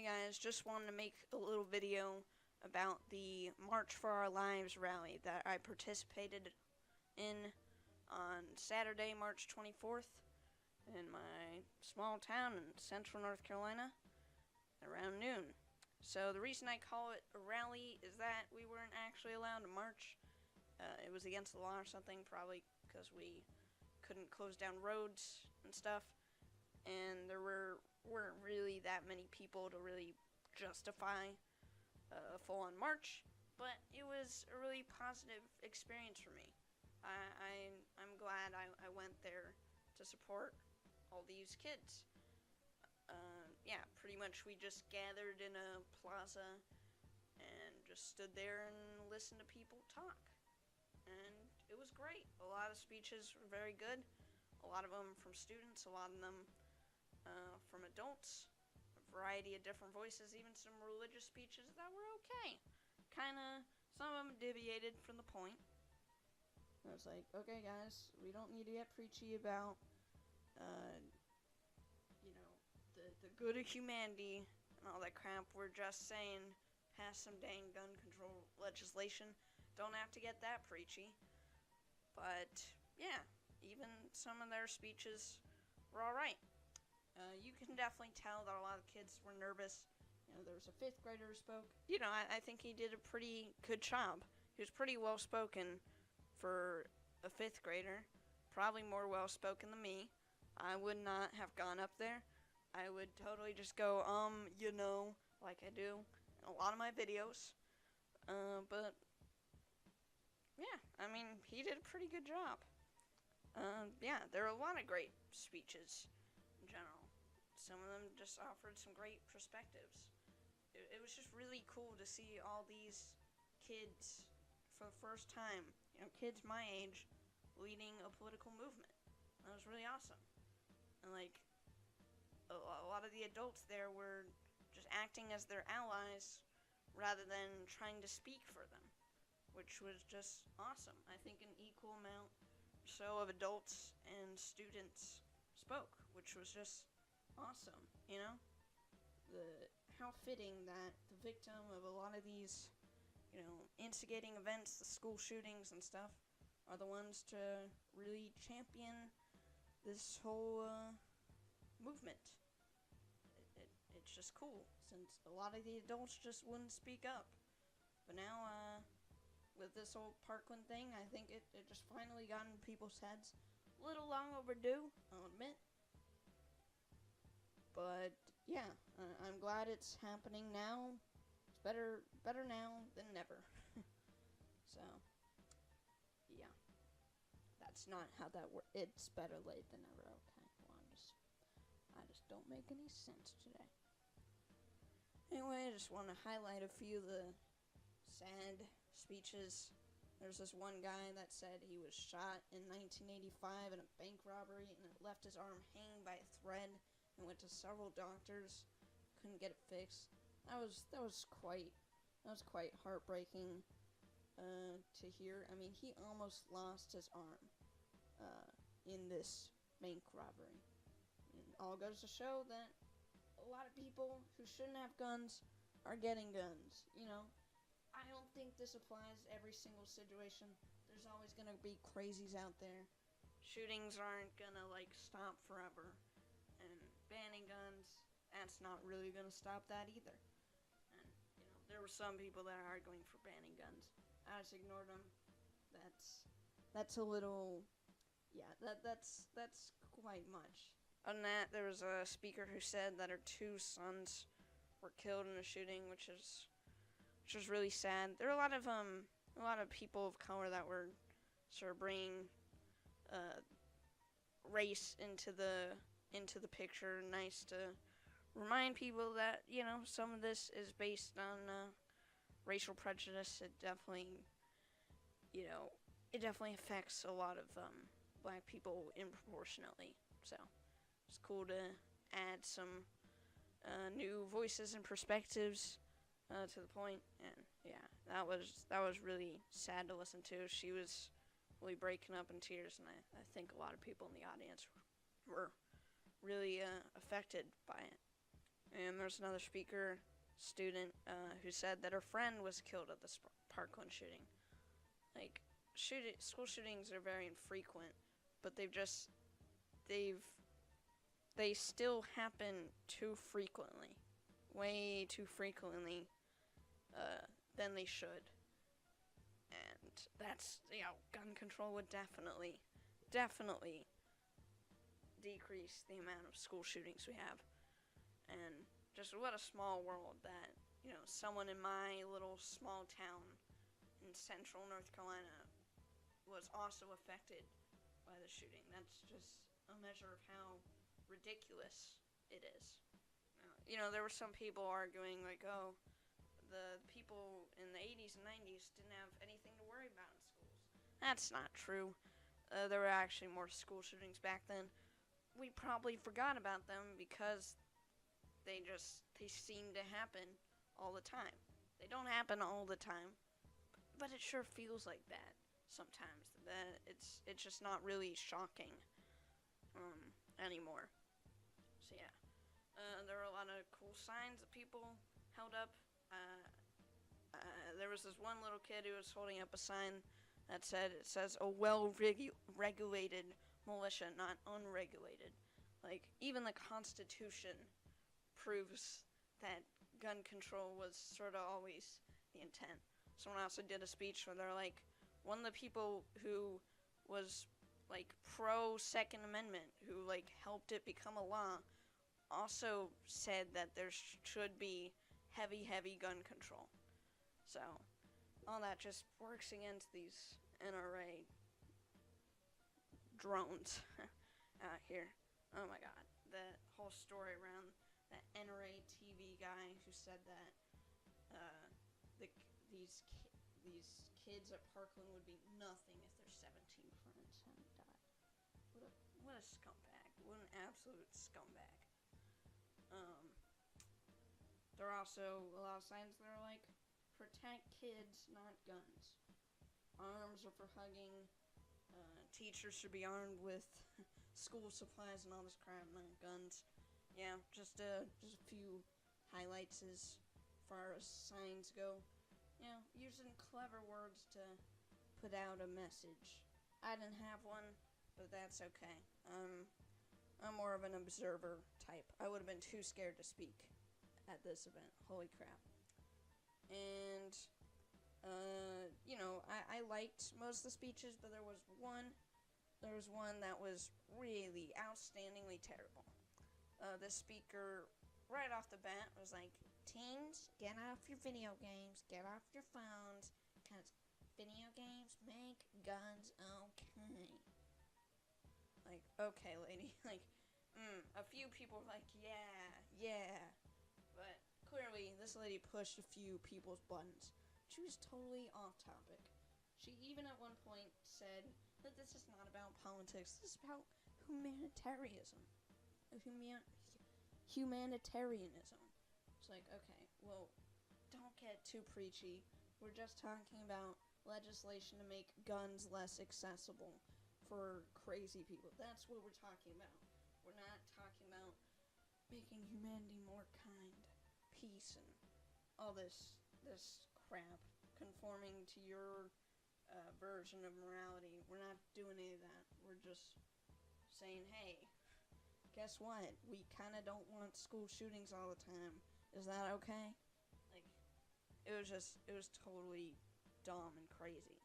guys, just wanted to make a little video about the March for Our Lives rally that I participated in on Saturday, March 24th in my small town in central North Carolina around noon. So the reason I call it a rally is that we weren't actually allowed to march. It was against the law or something, probably because we couldn't close down roads and stuff, and there weren't really that many people to really justify a full-on march, but it was a really positive experience for me. I'm glad I went there to support all these kids. Yeah, pretty much we just gathered in a plaza and just stood there and listened to people talk. And it was great. A lot of speeches were very good. A lot of them from students, a lot of them from adults. A variety of different voices, even some religious speeches that were okay. Some of them deviated from the point. I was like, okay guys, we don't need to get preachy about, the good of humanity and all that crap. We're just saying, pass some dang gun control legislation. Don't have to get that preachy. But, yeah, even some of their speeches were alright. You can definitely tell that a lot of kids were nervous. There was a 5th grader who spoke. I think he did a pretty good job. He was pretty well spoken for a 5th grader. Probably more well spoken than me. I would not have gone up there. I would totally just go, like I do in a lot of my videos. But, yeah, he did a pretty good job. Yeah, there are a lot of great speeches in general. Some of them just offered some great perspectives. It was just really cool to see all these kids for the first time, kids my age, leading a political movement. That was really awesome. And, a lot of the adults there were just acting as their allies rather than trying to speak for them, which was just awesome. I think an equal amount or so of adults and students spoke, which was just awesome, How fitting that the victim of a lot of these, instigating events, the school shootings and stuff, are the ones to really champion this whole movement. It's just cool, since a lot of the adults just wouldn't speak up. But now, with this whole Parkland thing, I think it just finally got in people's heads. A little long overdue, I'll admit. But, yeah, I'm glad it's happening now. It's better now than never. So, yeah. That's not how that works. It's better late than never, okay? Well, I just don't make any sense today. Anyway, I just want to highlight a few of the sad speeches. There's this one guy that said he was shot in 1985 in a bank robbery and it left his arm hanging by a thread and went to several doctors, couldn't get it fixed. That was quite heartbreaking to hear. He almost lost his arm in this bank robbery. And all goes to show that a lot of people who shouldn't have guns are getting guns. I don't think this applies to every single situation. There's always gonna be crazies out there. Shootings aren't gonna stop forever, and banning guns, that's not really gonna stop that either. And there were some people that are arguing for banning guns. I just ignored them. That's a little, yeah, that's quite much. Other than that, there was a speaker who said that her 2 sons were killed in a shooting, which was really sad. There were a lot of people of color that were sort of bringing race into the picture. Nice to remind people that some of this is based on racial prejudice. It definitely affects a lot of black people disproportionately. So it's cool to add some new voices and perspectives to the point. And yeah, that was really sad to listen to. She was really breaking up in tears, and I think a lot of people in the audience were really affected by it. And there's another student, who said that her friend was killed at the Parkland shooting. Like, school shootings are very infrequent, but they've they still happen too frequently, way too frequently, than they should. And that's, gun control would definitely decrease the amount of school shootings we have. And just what a small world that, someone in my little small town in central North Carolina was also affected by the shooting. That's just a measure of how ridiculous it is. There were some people arguing, like, oh, the people in the 80s and 90s didn't have anything to worry about in schools. That's not true. There were actually more school shootings back then. We probably forgot about them because they seem to happen all the time. They don't happen all the time, but it sure feels like that sometimes. That it's just not really shocking anymore. So yeah, there were a lot of cool signs that people held up. There was this one little kid who was holding up a sign that says a well-regulated militia, not unregulated. Like, even the Constitution proves that gun control was sort of always the intent. Someone also did a speech where they're like, one of the people who was, like, pro-Second Amendment, who, like, helped it become a law, also said that there should be heavy gun control. So, all that just works against these NRA drones out here. Oh my god. The whole story around that NRA TV guy who said that these kids at Parkland would be nothing if their 17 friends hadn't died. What a scumbag. What an absolute scumbag. There are also a lot of signs that are like, protect kids, not guns. Arms are for hugging. Teachers should be armed with school supplies and all this crap, not guns. Yeah, just a few highlights as far as signs go. Using clever words to put out a message. I didn't have one, but that's okay. I'm more of an observer type. I would have been too scared to speak at this event. Holy crap. And, I liked most of the speeches, but there was one that was really outstandingly terrible. The speaker, right off the bat, was like, teens, get off your video games, get off your phones, because video games make guns okay. Like, okay, lady. Like, a few people were like, yeah. But clearly, this lady pushed a few people's buttons. She was totally off topic. She even at one point said that this is not about politics. This is about humanitarianism. Humanitarianism. It's like, okay, well, don't get too preachy. We're just talking about legislation to make guns less accessible for crazy people. That's what we're talking about. We're not talking about making humanity more kind, peace, and all this crap, conforming to your version of morality. We're not doing any of that. We're just saying, hey, guess what? We kind of don't want school shootings all the time. Is that okay? Like, it was totally dumb and crazy.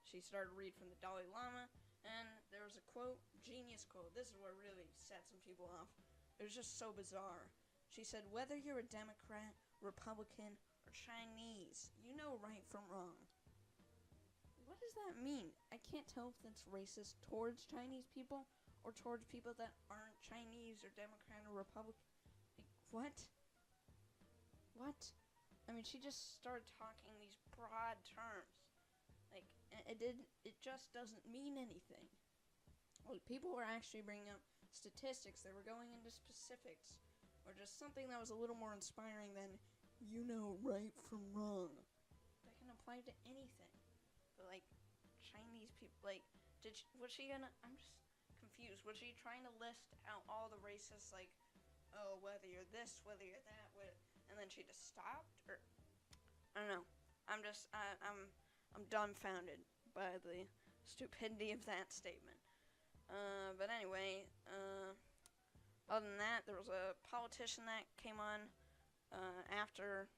She started to read from the Dalai Lama, and there was a quote, genius quote. This is what really set some people off. It was just so bizarre. She said, whether you're a Democrat, Republican, or Chinese, you know right from wrong. What does that mean? I can't tell if that's racist towards Chinese people or towards people that aren't Chinese or Democrat or Republican. Like, what? I mean, she just started talking these broad terms. Like, it just doesn't mean anything. Like, people were actually bringing up statistics. They were going into specifics. Or just something that was a little more inspiring than, you know right from wrong. That can apply to anything. But, like, Chinese people, like, I'm just confused. Was she trying to list out all the racist, like, oh, whether you're this, whether you're that, and then she just stopped, or I don't know. I'm dumbfounded by the stupidity of that statement. But anyway, other than that, there was a politician that came on after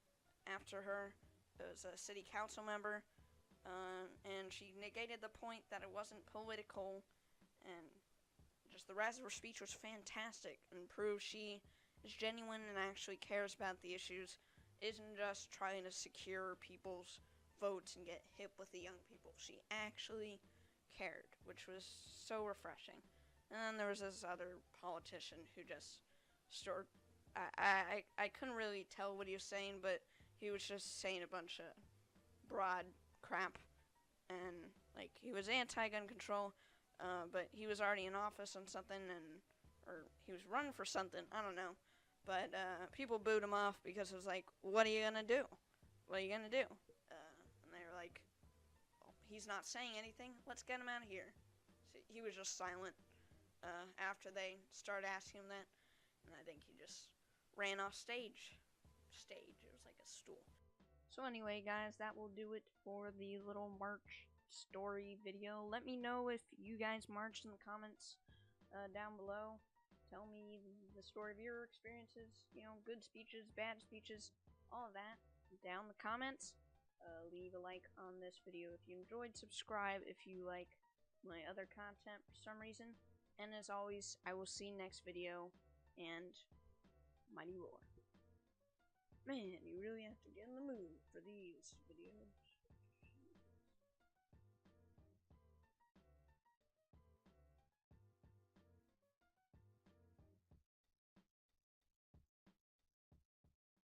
her. It was a city council member, and she negated the point that it wasn't political, and just the rest of her speech was fantastic and proved she is genuine and actually cares about the issues, isn't just trying to secure people's votes and get hip with the young people. She actually cared, which was so refreshing. And then there was this other politician who just started. I couldn't really tell what he was saying, but he was just saying a bunch of broad crap, and like he was anti-gun control, but he was already in office on something, or he was running for something. I don't know, but people booed him off because it was like, "What are you gonna do? What are you gonna do?" And they were like, oh, "He's not saying anything. Let's get him out of here." So he was just silent after they started asking him that, and I think he just ran off stage. It was like a stool. So anyway, guys, that will do it for the little March story video. Let me know if you guys marched in the comments down below. Tell me the story of your experiences, good speeches, bad speeches, all of that down in the comments. Leave a like on this video if you enjoyed, subscribe if you like my other content for some reason, and as always, I will see you next video, and mighty roar. Man, you really have to get in the mood for these